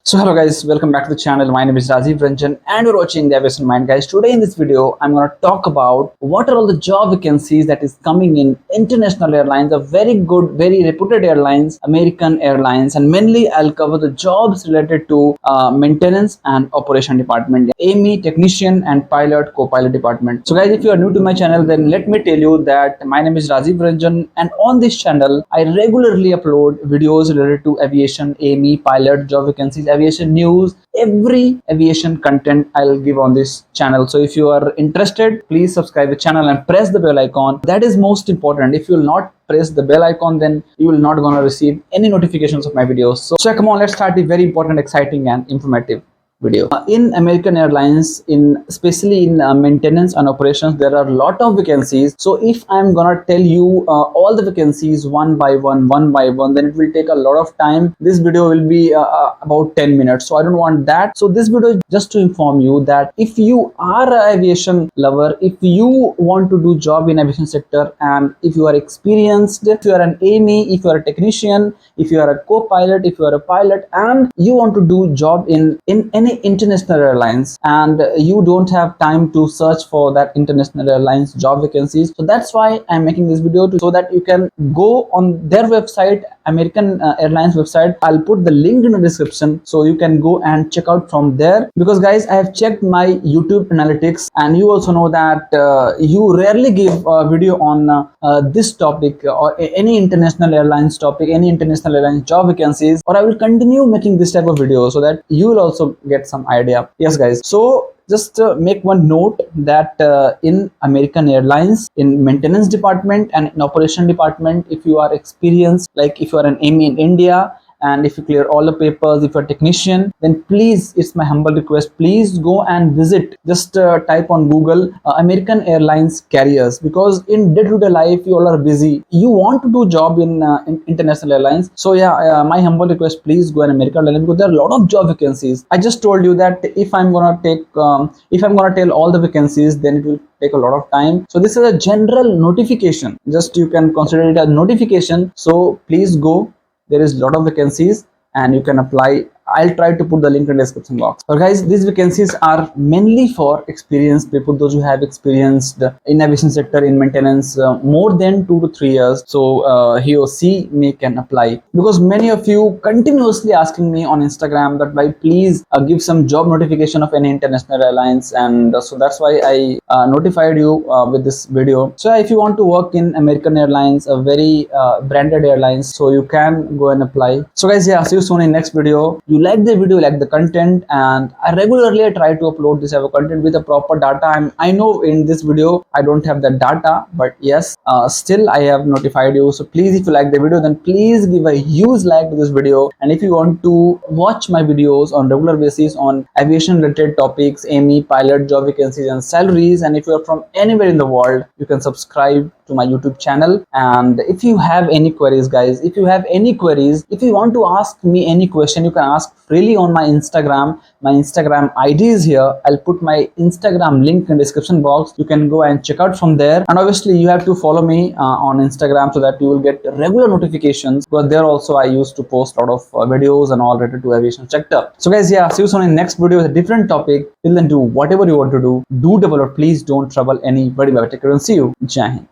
So hello guys, welcome back to the channel. My name is Rajiv Ranjan and you're watching the Aviation Mind. Guys, today in this video I'm going to talk about what are all the job vacancies that is coming in international airlines, a very good, very reputed airlines, American Airlines, and mainly I'll cover the jobs related to maintenance and operation department, AME technician and pilot co-pilot department. So guys, if you are new to my channel, then let me tell you that my name is Rajiv Ranjan and on this channel I regularly upload videos related to aviation, AME, pilot, job vacancies, aviation news, every aviation content I'll give on this channel. So if you are interested, please subscribe the channel and press the bell icon. That is most important. If you will not press the bell icon, then you will not gonna receive any notifications of my videos. So come on, let's start the very important, exciting and informative video. In American Airlines, especially in maintenance and operations, there are a lot of vacancies. So if I'm gonna tell you all the vacancies one by one, then it will take a lot of time. This video will be about 10 minutes, so I don't want that. So this video is just to inform you that if you are an aviation lover, if you want to do job in aviation sector, and if you are experienced, if you are an AME, if you are a technician, if you are a co-pilot, if you are a pilot, and you want to do job in any international airlines and you don't have time to search for that international airlines job vacancies, so that's why I'm making this video so that you can go on their website, American Airlines website. I'll put the link in the description so you can go and check out from there, because guys, I have checked my YouTube analytics and you also know that you rarely give a video on this topic or any international airlines topic, any international airlines job vacancies, or I will continue making this type of video so that you will also get some idea. Yes guys, so just make one note that in American Airlines, in maintenance department and in operation department, if you are experienced, like if you are an AME in India and if you clear all the papers, if you're a technician, then please, it's my humble request, please go and visit, just type on Google American Airlines carriers, because in day-to-day life you all are busy, you want to do job in international airlines. So yeah, my humble request, please go and American Airlines, because there are a lot of job vacancies. I just told you that if I'm gonna tell all the vacancies, then it will take a lot of time. So this is a general notification, just you can consider it as notification. So please go, there is a lot of vacancies and you can apply. I'll try to put the link in the description box. But guys, these vacancies are mainly for experienced people, those who have experienced in aviation sector in maintenance more than 2 to 3 years. So he or she can apply, because many of you continuously asking me on Instagram that why please give some job notification of any international airlines, and so that's why I notified you with this video. So if you want to work in American Airlines, a very branded airlines, so you can go and apply. So guys, yeah, see you soon in next video. You like the video, like the content, and I regularly try to upload this type of content with a proper data. I know in this video I don't have the data, but yes, still I have notified you. So please, if you like the video, then please give a huge like to this video. And if you want to watch my videos on regular basis on aviation related topics, AME, pilot, job vacancies and salaries, and if you are from anywhere in the world, you can subscribe to my YouTube channel. And if you have any queries, guys, if you have any queries, if you want to ask me any question, you can ask freely on my Instagram. My Instagram ID is here. I'll put my Instagram link in the description box. You can go and check out from there. And obviously you have to follow me on Instagram so that you will get regular notifications, because there also I used to post a lot of videos and all related to aviation sector. So guys, yeah, see you soon in next video with a different topic. Till then, do whatever you want to do. Do develop, please don't trouble anybody. Bye, take care and see you. Jai Hind.